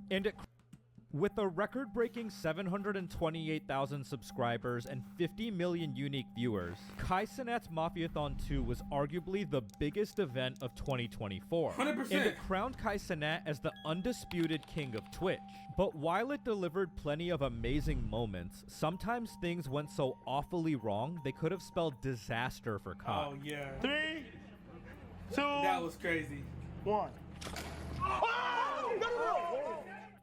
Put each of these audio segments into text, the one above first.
And with a record-breaking 728,000 subscribers and 50 million unique viewers, Cenat's Mafiathon 2 was arguably the biggest event of 2024. 100%. And it crowned Cenat as the undisputed king of Twitch. But while it delivered plenty of amazing moments, sometimes things went so awfully wrong they could have spelled disaster for Kai. Oh yeah. 3, 2, That was crazy. 1.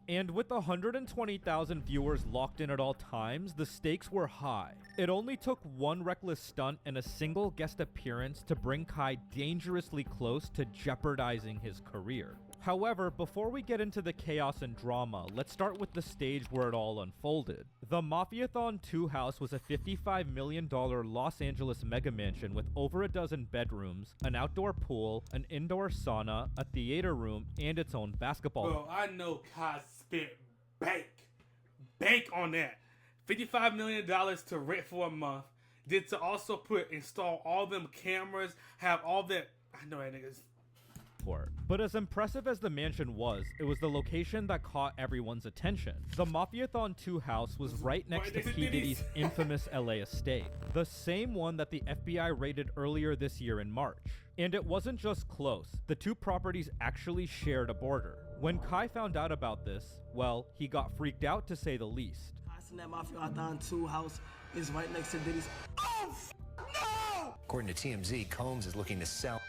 And with 120,000 viewers locked in at all times, the stakes were high. It only took one reckless stunt and a single guest appearance to bring Kai dangerously close to jeopardizing his career. However, before we get into the chaos and drama, let's start with the stage where it all unfolded. The Mafiathon 2 house was a $55 million Los Angeles mega mansion with over a dozen bedrooms, an outdoor pool, an indoor sauna, a theater room, and its own basketball. Bro, I know Kai spent bank on that. $55 million to rent for a month. Then to also install all them cameras, have all that. I know that niggas. But as impressive as the mansion was, it was the location that caught everyone's attention. The Mafiathon 2 house was right next to P. Diddy's infamous LA estate, the same one that the FBI raided earlier this year in March. And it wasn't just close, the two properties actually shared a border. When Kai found out about this, well, he got freaked out to say the least. That Mafiathon 2 house is right next to Diddy's. Oh, no! According to TMZ, Combs is looking to sell.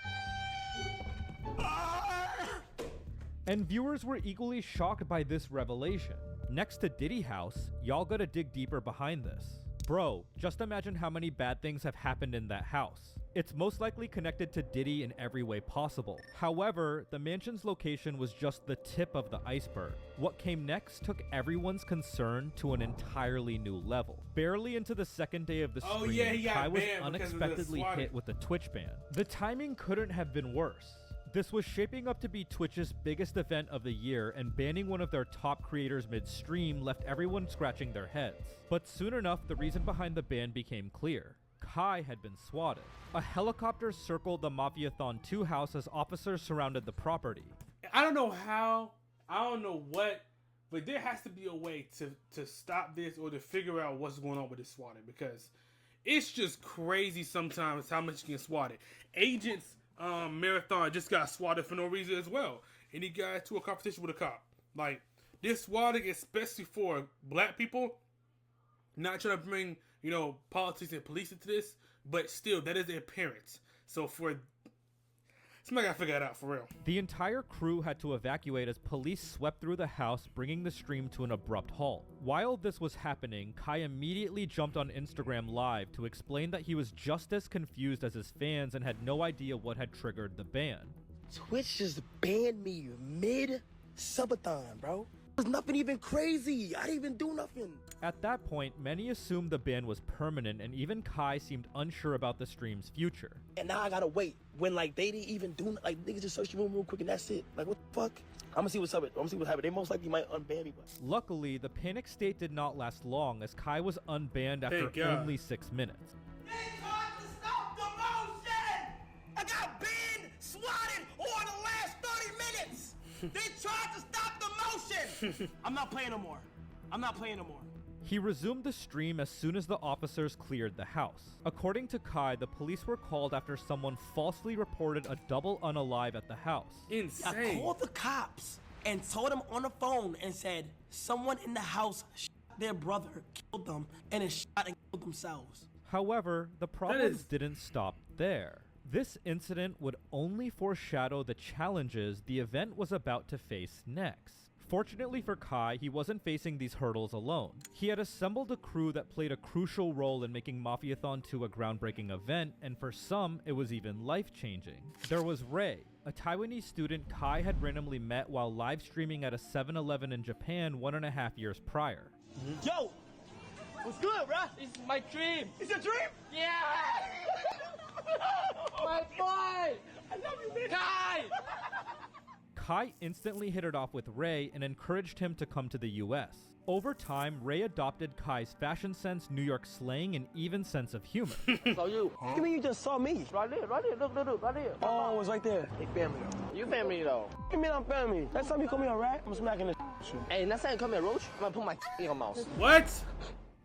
And viewers were equally shocked by this revelation. Next to Diddy House, y'all gotta dig deeper behind this. Bro, just imagine how many bad things have happened in that house. It's most likely connected to Diddy in every way possible. However, the mansion's location was just the tip of the iceberg. What came next took everyone's concern to an entirely new level. Barely into the second day of the stream, Kai was unexpectedly hit with a Twitch ban. The timing couldn't have been worse. This was shaping up to be Twitch's biggest event of the year, and banning one of their top creators mid-stream left everyone scratching their heads. But soon enough, the reason behind the ban became clear. Kai had been swatted. A helicopter circled the Mafiathon 2 house as officers surrounded the property. I don't know how, I don't know what, but there has to be a way to stop this or to figure out what's going on with this swatting, because it's just crazy sometimes how much you get swatted. Agents Marathon just got swatted for no reason as well, and he got into a confrontation with a cop. Like, this swatting, especially for black people, not trying to bring, you know, politics and police into this, but still, that is their parents. So for somebody gotta figure that out for real. The entire crew had to evacuate as police swept through the house, bringing the stream to an abrupt halt. While this was happening, Kai immediately jumped on Instagram Live to explain that he was just as confused as his fans and had no idea what had triggered the ban. Twitch just banned me mid-subathon, bro. There's nothing even crazy. I didn't even do nothing. At that point, many assumed the ban was permanent, and even Kai seemed unsure about the stream's future. And now I gotta wait when, like, they didn't even do, like, niggas just search the room real quick and that's it. Like, what the fuck? I'm gonna see what's up. I'm gonna see what happens. They most likely might unban me, but. Luckily, the panic state did not last long, as Kai was unbanned after only 6 minutes. They tried to stop the motion! I got banned, swatted over the last 30 minutes! They tried to stop the motion! I'm not playing no more. I'm not playing no more. He resumed the stream as soon as the officers cleared the house. According to Kai, the police were called after someone falsely reported a double unalive at the house. Insane. I called the cops and told them on the phone and said someone in the house shot their brother, killed them, and then shot and killed themselves. However, the problems didn't stop there. This incident would only foreshadow the challenges the event was about to face next. Fortunately for Kai, he wasn't facing these hurdles alone. He had assembled a crew that played a crucial role in making Mafiathon 2 a groundbreaking event, and for some, it was even life-changing. There was Ray, a Taiwanese student Kai had randomly met while live streaming at a 7-Eleven in Japan 1.5 years prior. Yo! What's good, bruh? It's my dream. It's a dream? Yeah! My boy! I love you, man. Kai! Kai instantly hit it off with Ray and encouraged him to come to the US. Over time, Ray adopted Kai's fashion sense, New York slang, and even sense of humor. So you? What do you mean you just saw me? Right there, look, right there. Oh, it was right there. They family though. You family though. What do you mean I'm family? Next time you call me a rat, I'm smacking this shit. Hey, next time you come here, Roach, I'm gonna put my in your mouth. What?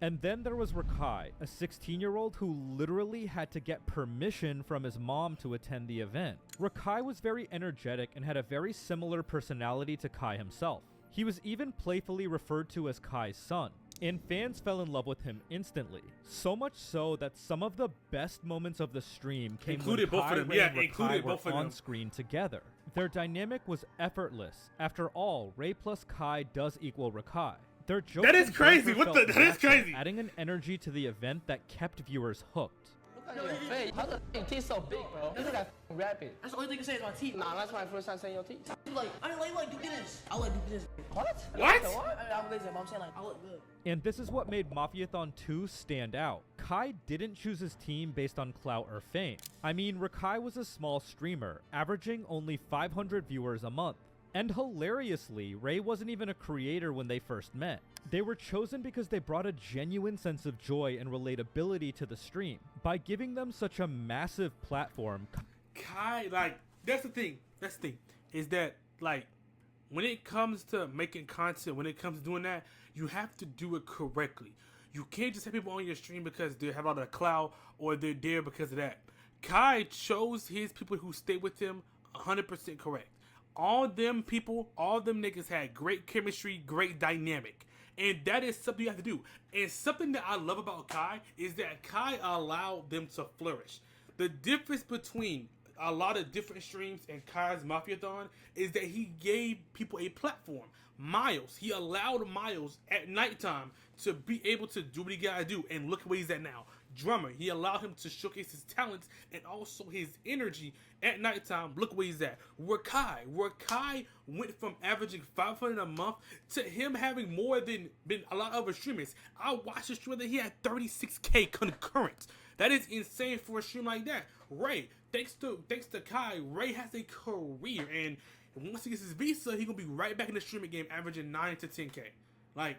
And then there was Rakai, a 16-year-old who literally had to get permission from his mom to attend the event. Rakai was very energetic and had a very similar personality to Kai himself. He was even playfully referred to as Kai's son, and fans fell in love with him instantly. So much so that some of the best moments of the stream came when Kai, Ray, and Rakai were on screen together. Their dynamic was effortless. After all, Ray plus Kai does equal Rakai. Their jokes That is and crazy. banter What felt the? That is natural, crazy. adding an energy to the event that kept viewers hooked. Look at your face. How the teeth so big, bro? You look like rapid. That's the only thing you say is my teeth. Nah, that's my first time saying your teeth. Like, I didn't like do this. I like do this. What? What? I mean, I'm lazy, but I'm saying like, I look good. And this is what made Mafiathon 2 stand out. Kai didn't choose his team based on clout or fame. I mean, Rakai was a small streamer, averaging only 500 viewers a month. And hilariously, Ray wasn't even a creator when they first met. They were chosen because they brought a genuine sense of joy and relatability to the stream. By giving them such a massive platform, Kai, like, that's the thing, is that, like, when it comes to making content, when it comes to doing that, you have to do it correctly. You can't just have people on your stream because they have a lot of clout or they're there because of that. Kai chose his people who stayed with him 100% correct. All them people, all them niggas had great chemistry, great dynamic. And that is something you have to do. And something that I love about Kai is that Kai allowed them to flourish. The difference between a lot of different streams and Kai's Mafiathon is that he gave people a platform. Miles, he allowed Miles at nighttime to be able to do what he gotta do, and look where he's at now. Drummer, he allowed him to showcase his talents and also his energy at nighttime. Look where he's at. Rakai went from averaging 500 a month to him having more than a lot of other streamers. I watched a streamer that he had 36K concurrent. That is insane for a stream like that. Ray, thanks to Kai, Ray has a career, and once he gets his visa, he gonna be right back in the streaming game, averaging 9 to 10K. Like,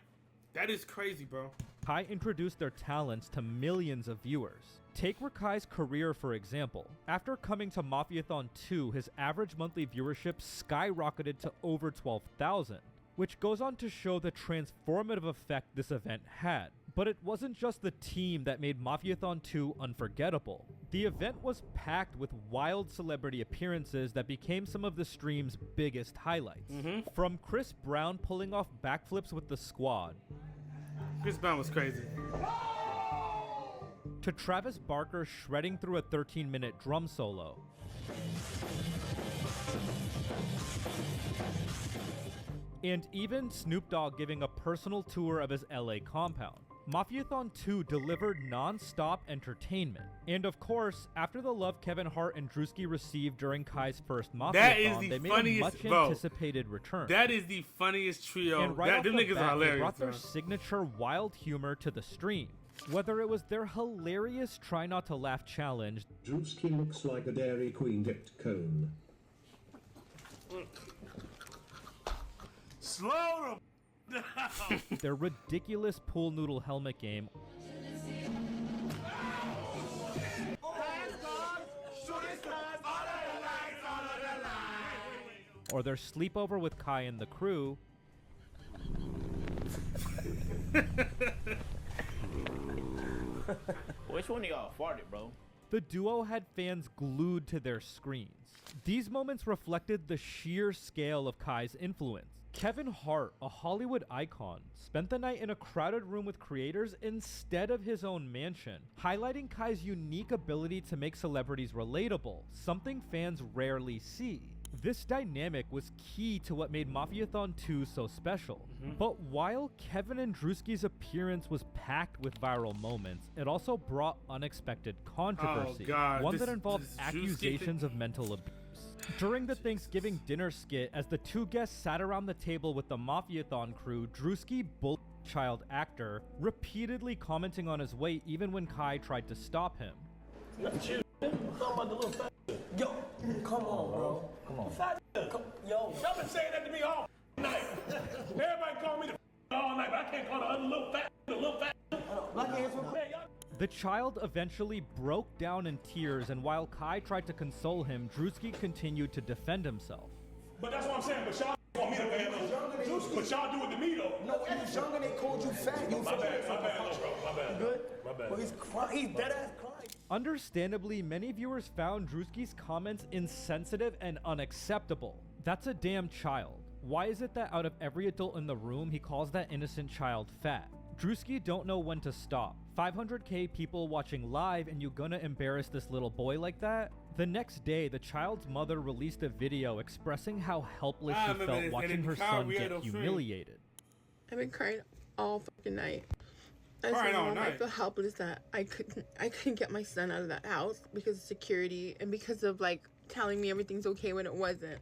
that is crazy, bro. Kai introduced their talents to millions of viewers. Take Rakai's career for example. After coming to Mafiathon 2, his average monthly viewership skyrocketed to over 12,000, which goes on to show the transformative effect this event had. But it wasn't just the team that made Mafiathon 2 unforgettable. The event was packed with wild celebrity appearances that became some of the stream's biggest highlights. From Chris Brown pulling off backflips with the squad, Chris Brown was crazy. to Travis Barker shredding through a 13-minute drum solo, and even Snoop Dogg giving a personal tour of his LA compound. Mafiathon 2 delivered non-stop entertainment. And of course, after the love Kevin Hart and Drewski received during Kai's first Mafiathon, they made a much anticipated return. That is the funniest trio. And right off them the niggas bat, are hilarious. they brought their man. signature wild humor to the stream. Whether it was their hilarious Try Not to Laugh challenge, Drewski looks like a Dairy Queen dipped cone. Slow them down. their ridiculous pool noodle helmet game, or their sleepover with Kai and the crew, Which one of y'all farted, bro? the duo had fans glued to their screens. These moments reflected the sheer scale of Kai's influence. Kevin Hart, a Hollywood icon, spent the night in a crowded room with creators instead of his own mansion, highlighting Kai's unique ability to make celebrities relatable, something fans rarely see. This dynamic was key to what made Mafiathon 2 so special. But while Kevin and Drewski's appearance was packed with viral moments, it also brought unexpected controversy, one that involved accusations of mental abuse. During the Thanksgiving dinner skit, as the two guests sat around the table with the Mafiathon crew, Drewski bullied the child actor, repeatedly commenting on his weight even when Kai tried to stop him. Yo, come on, bro. Come on. Fat, yo, shut saying that to me all night. Everybody call me the all night, but I can't call the other little fat, the little fat. The child eventually broke down in tears, and while Kai tried to console him, Drewski continued to defend himself. But that's what I'm saying, but y'all want me to pay but y'all do it to me though. No, when you was younger, they called you fat. You my bad, bro, my bad. Good? My bad. Well, he's crying. He's dead ass crying. Understandably, many viewers found Drewski's comments insensitive and unacceptable. That's a damn child. Why is it that out of every adult in the room, he calls that innocent child fat? Drewski don't know when to stop. 500k people watching live and you gonna embarrass this little boy like that? The next day, the child's mother released a video expressing how helpless she felt watching her son get humiliated. I've been crying all fucking night. I feel helpless that I couldn't get my son out of that house because of security and because of like telling me everything's okay when it wasn't.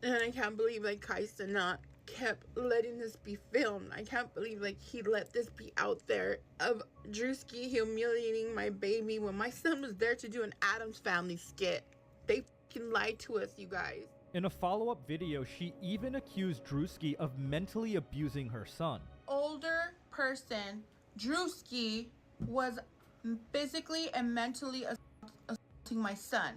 And I can't believe like Cenat kept letting this be filmed. I can't believe like he let this be out there of Drewski humiliating my baby when my son was there to do an Addams Family skit. They fucking lied to us, you guys. In a follow-up video, she even accused Drewski of mentally abusing her son. Older person, Drewski was physically and mentally assaulting my son.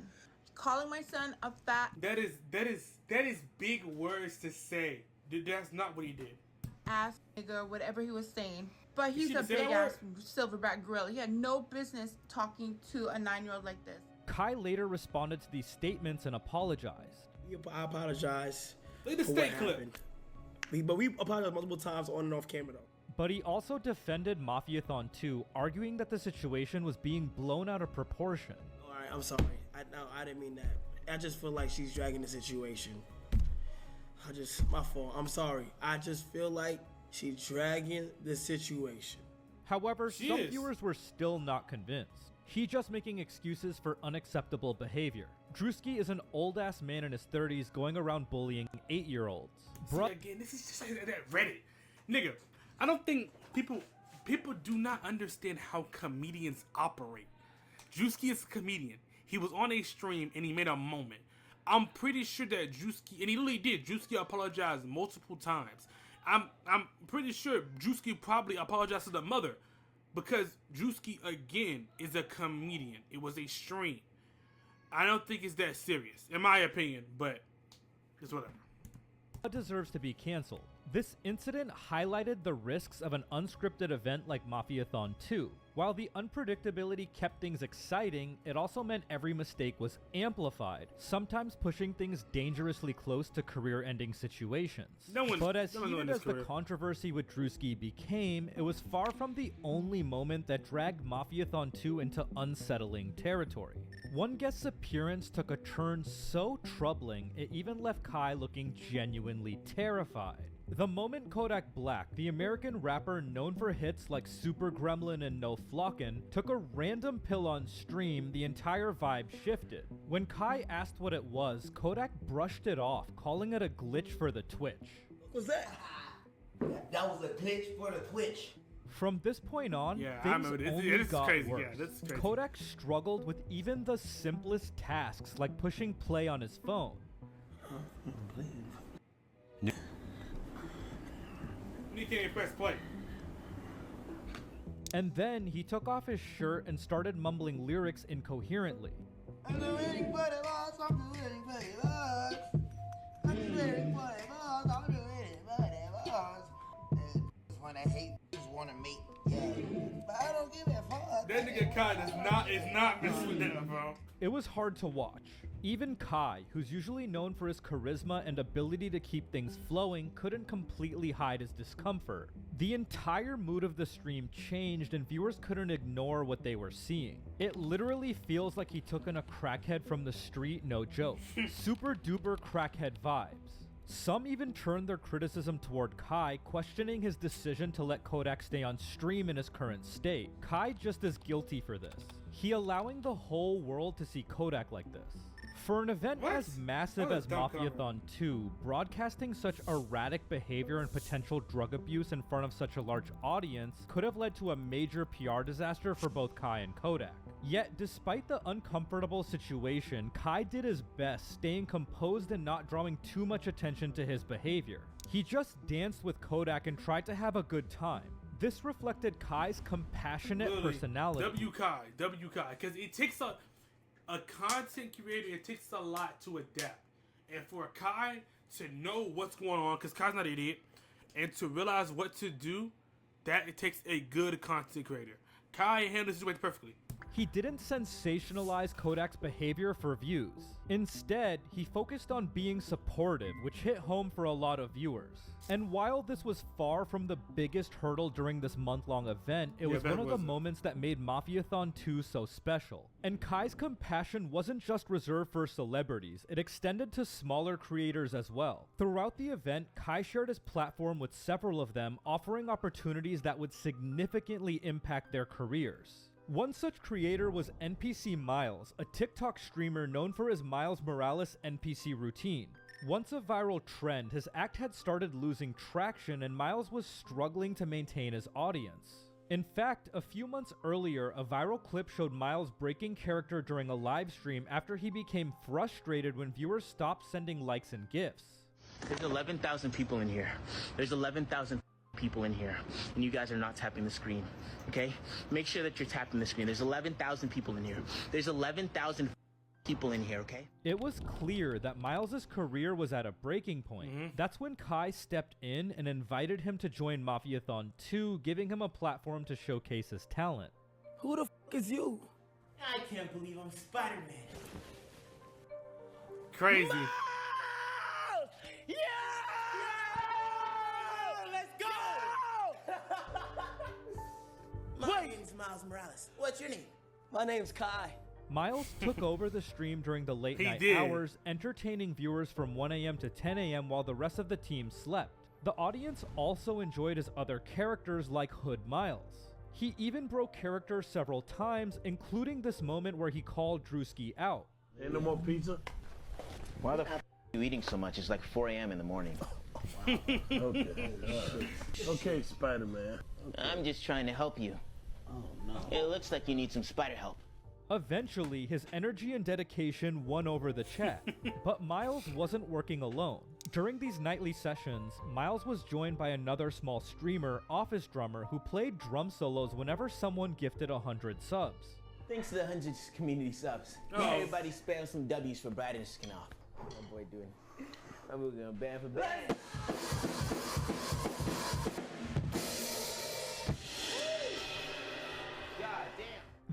Calling my son a fat... That is big words to say. That's not what he did. Ass nigga, whatever he was saying. But he's a big ass silverback gorilla. He had no business talking to a 9-year-old like this. Kai later responded to these statements and apologized. I apologize. Look at the state clip. But we apologized multiple times on and off camera though. But he also defended Mafiathon 2, arguing that the situation was being blown out of proportion. Alright, I'm sorry. I didn't mean that. I just feel like she's dragging the situation. My fault. I'm sorry. I just feel like she's dragging the situation. However, some viewers were still not convinced. He's just making excuses for unacceptable behavior. Drewski is an old-ass man in his 30s going around bullying 8-year-olds. Again, this is just that Reddit. Nigga, I don't think people do not understand how comedians operate. Drewski is a comedian. He was on a stream and he made a moment. I'm pretty sure that Drewski, and he literally did. Drewski apologized multiple times. I'm pretty sure Drewski probably apologized to the mother because Drewski, again, is a comedian. It was a stream. I don't think it's that serious, in my opinion, but it's whatever. It deserves to be canceled. This incident highlighted the risks of an unscripted event like Mafiathon 2. While the unpredictability kept things exciting, it also meant every mistake was amplified, sometimes pushing things dangerously close to career-ending situations. But as heated as the controversy with Drewski became, it was far from the only moment that dragged Mafiathon 2 into unsettling territory. One guest's appearance took a turn so troubling, it even left Kai looking genuinely terrified. The moment Kodak Black, the American rapper known for hits like Super Gremlin and No Flockin', took a random pill on stream, the entire vibe shifted. When Kai asked what it was, Kodak brushed it off, calling it a glitch for the Twitch. What was that? That was a glitch for the Twitch. From this point on, things only got worse. Kodak struggled with even the simplest tasks like pushing play on his phone. You can't press play. And then he took off his shirt and started mumbling lyrics incoherently. I'm the ready for the boss, I'm the ready for the boss. I'm the ready for the boss, I'm the ready for the boss. Just wanna hate, just wanna make, yeah. But I don't give a fuck. That nigga Kai is not messing with that, bro. It was hard to watch. Even Kai, who's usually known for his charisma and ability to keep things flowing, couldn't completely hide his discomfort. The entire mood of the stream changed and viewers couldn't ignore what they were seeing. It literally feels like he took in a crackhead from the street, no joke. Super duper crackhead vibes. Some even turned their criticism toward Kai, questioning his decision to let Kodak stay on stream in his current state. Kai just as guilty for this. He allowing the whole world to see Kodak like this. For an event as massive as Mafiathon 2, broadcasting such erratic behavior and potential drug abuse in front of such a large audience could have led to a major PR disaster for both Kai and Kodak. Yet, despite the uncomfortable situation, Kai did his best, staying composed and not drawing too much attention to his behavior. He just danced with Kodak and tried to have a good time. This reflected Kai's compassionate personality. W Kai, because it takes a content creator, it takes a lot to adapt. And for Kai to know what's going on, because Kai's not an idiot, and to realize what to do, that it takes a good content creator. Kai handled the situation perfectly. He didn't sensationalize Kodak's behavior for views. Instead, he focused on being supportive, which hit home for a lot of viewers. And while this was far from the biggest hurdle during this month-long event, it was one of the moments that made Mafiathon 2 so special. And Kai's compassion wasn't just reserved for celebrities, it extended to smaller creators as well. Throughout the event, Kai shared his platform with several of them, offering opportunities that would significantly impact their careers. One such creator was NPC Miles, a TikTok streamer known for his Miles Morales NPC routine. Once a viral trend, his act had started losing traction and Miles was struggling to maintain his audience. In fact, a few months earlier, a viral clip showed Miles breaking character during a live stream after he became frustrated when viewers stopped sending likes and gifts. There's 11,000 people in here. There's 11,000 people in here, and you guys are not tapping the screen, okay? Make sure that you're tapping the screen. There's 11,000 people in here. There's 11,000 people in here, okay? It was clear that Miles' career was at a breaking point. That's when Kai stepped in and invited him to join Mafiathon 2, giving him a platform to showcase his talent. Who the f is you? I can't believe I'm Spider-Man. Crazy. Miles! Yeah! Let's go! My name's Miles Morales. What's your name? My name's Kai. Miles took over the stream during the late night hours, entertaining viewers from 1 a.m. to 10 a.m. while the rest of the team slept. The audience also enjoyed his other characters like Hood Miles. He even broke character several times, including this moment where he called Drewski out. Ain't no more pizza? Why the f are you eating so much? It's like 4 a.m. in the morning. Okay. Okay, Spider-Man. Okay. I'm just trying to help you. Oh, no. It looks like you need some spider help. Eventually, his energy and dedication won over the chat, but Miles wasn't working alone. During these nightly sessions, Miles was joined by another small streamer, Office Drummer, who played drum solos whenever someone gifted 100 subs. Thanks to the 100 community subs. Everybody spam some W's for Brad and Cenat. My boy doing. I'm gonna ban for band.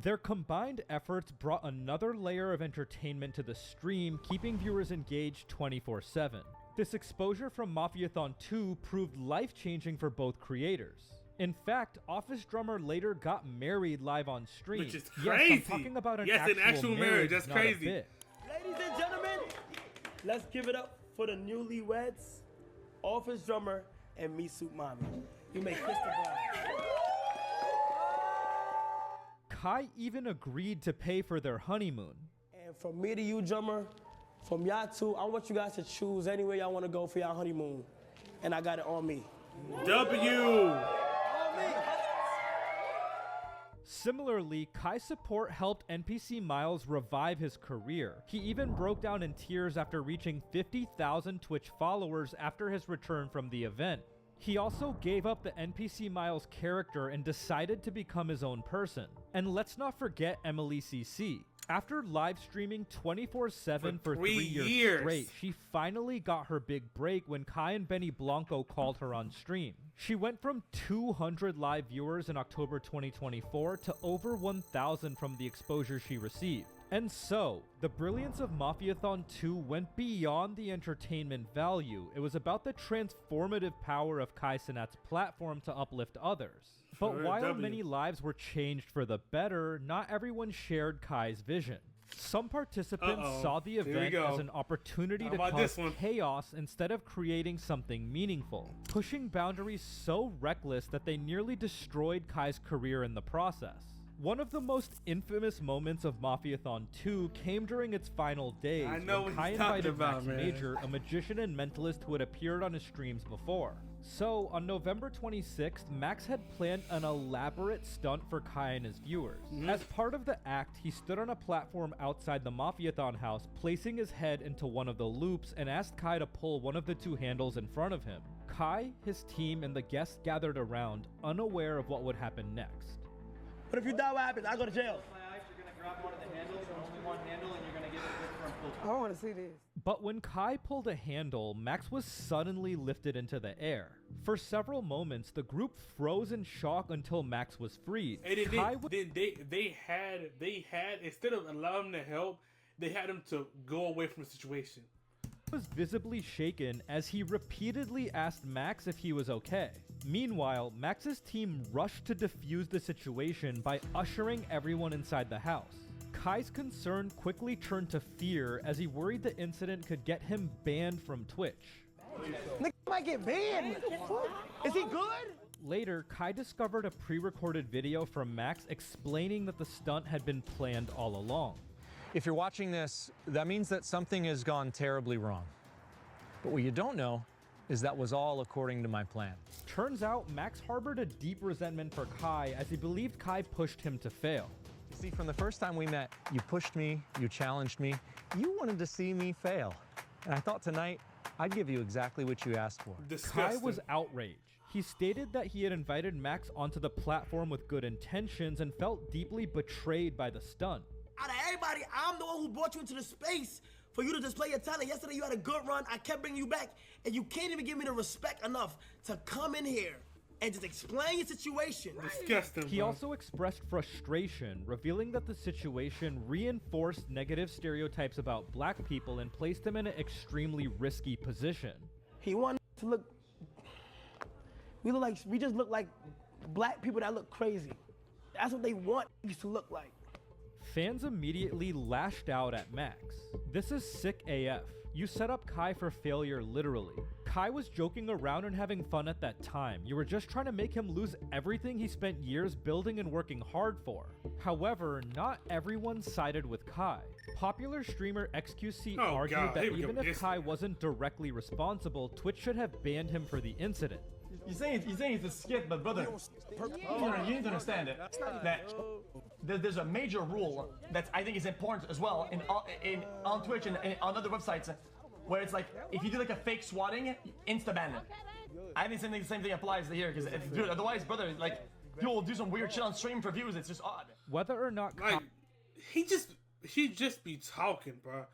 Their combined efforts brought another layer of entertainment to the stream, keeping viewers engaged 24/7. This exposure from Mafiathon 2 proved life-changing for both creators. In fact, Office Drummer later got married live on stream. Which is crazy. Yes, I'm talking about an actual marriage. That's crazy. Ladies and gentlemen, let's give it up for the newlyweds, Office Drummer and Misu Mami. You may kiss the bride. Kai even agreed to pay for their honeymoon. And from me to you, drummer, from y'all two, I want you guys to choose anywhere y'all want to go for y'all honeymoon. And I got it on me. W. Similarly, Kai's support helped NPC Miles revive his career. He even broke down in tears after reaching 50,000 Twitch followers after his return from the event. He also gave up the NPC Miles character and decided to become his own person. And let's not forget Emily CC. After live streaming 24/7 for 3 years straight, she finally got her big break when Kai and Benny Blanco called her on stream. She went from 200 live viewers in October 2024 to over 1,000 from the exposure she received. And so, the brilliance of Mafiathon 2 went beyond the entertainment value. It was about the transformative power of Kai Cenat's platform to uplift others. But while many lives were changed for the better, not everyone shared Kai's vision. Some participants saw the event as an opportunity to cause chaos instead of creating something meaningful, pushing boundaries so reckless that they nearly destroyed Kai's career in the process. One of the most infamous moments of Mafiathon 2 came during its final days when Kai invited Max Major, a magician and mentalist who had appeared on his streams before. So, on November 26th, Max had planned an elaborate stunt for Kai and his viewers. As part of the act, he stood on a platform outside the Mafiathon house, placing his head into one of the loops and asked Kai to pull one of the two handles in front of him. Kai, his team, and the guests gathered around, unaware of what would happen next. But if you die, what happens? I go to jail. You're gonna grab one of the handles, only one handle, and you're gonna get it from pull. I want to see this. But when Kai pulled a handle, Max was suddenly lifted into the air. For several moments, the group froze in shock until Max was freed. And then they had instead of allowing him to help, they had him to go away from the situation. He was visibly shaken as he repeatedly asked Max if he was okay. Meanwhile, Max's team rushed to defuse the situation by ushering everyone inside the house. Kai's concern quickly turned to fear as he worried the incident could get him banned from Twitch. Nigga might get banned. Is he good? Later, Kai discovered a pre-recorded video from Max explaining that the stunt had been planned all along. If you're watching this, that means that something has gone terribly wrong. But what you don't know is that was all according to my plan. Turns out, Max harbored a deep resentment for Kai as he believed Kai pushed him to fail. You see, from the first time we met, you pushed me, you challenged me, you wanted to see me fail. And I thought tonight, I'd give you exactly what you asked for. Kai was outraged. He stated that he had invited Max onto the platform with good intentions and felt deeply betrayed by the stunt. Out of everybody, I'm the one who brought you into the space for you to display your talent. Yesterday you had a good run. I kept bringing you back, and you can't even give me the respect enough to come in here and just explain your situation. Disgusting. He also expressed frustration, revealing that the situation reinforced negative stereotypes about black people and placed him in an extremely risky position. He wanted to look. We just look like black people that look crazy. That's what they want us to look like. Fans immediately lashed out at Max. This is sick AF. You set up Kai for failure literally. Kai was joking around and having fun at that time. You were just trying to make him lose everything he spent years building and working hard for. However, not everyone sided with Kai. Popular streamer XQC argued that even if Kai wasn't directly responsible, Twitch should have banned him for the incident. You're saying it's a skit, but brother, you need to understand it. That there's a major rule that I think is important as well on Twitch and on other websites, where it's like if you do like a fake swatting, insta ban. I think the same thing applies here because dude, otherwise, brother, like people will do some weird shit on stream for views. It's just odd. Whether or not he just be talking, bro.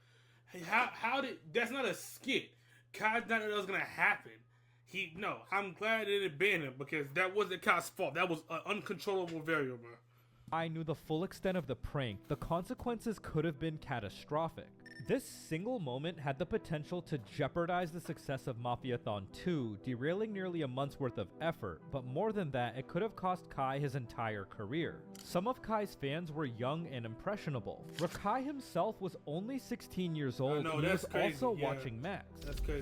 Hey, how did that's not a skit? Kai not that was gonna happen. I'm glad they didn't ban him because that wasn't Kai's fault. That was an uncontrollable variable. I knew the full extent of the prank. The consequences could have been catastrophic. This single moment had the potential to jeopardize the success of Mafiathon 2, derailing nearly a month's worth of effort, but more than that, it could have cost Kai his entire career. Some of Kai's fans were young and impressionable. Rakai himself was only 16 years old and he was also watching Max.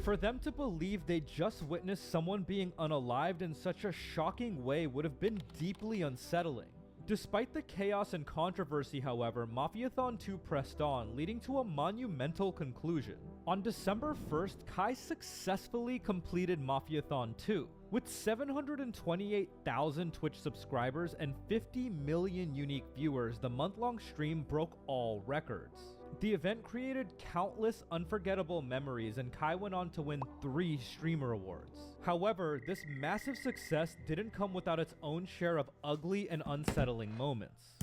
For them to believe they just witnessed someone being unalived in such a shocking way would have been deeply unsettling. Despite the chaos and controversy, however, Mafiathon 2 pressed on, leading to a monumental conclusion. On December 1st, Kai successfully completed Mafiathon 2. With 728,000 Twitch subscribers and 50 million unique viewers, the month-long stream broke all records. The event created countless unforgettable memories, and Kai went on to win 3 streamer awards. However, this massive success didn't come without its own share of ugly and unsettling moments.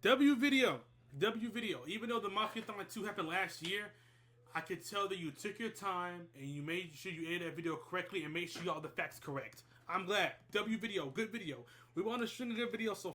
W video. Even though the Mafiathon 2 happened last year, I could tell that you took your time and you made sure you edited that video correctly and made sure you got all the facts correct. I'm glad. W video, good video. We want to string a good video so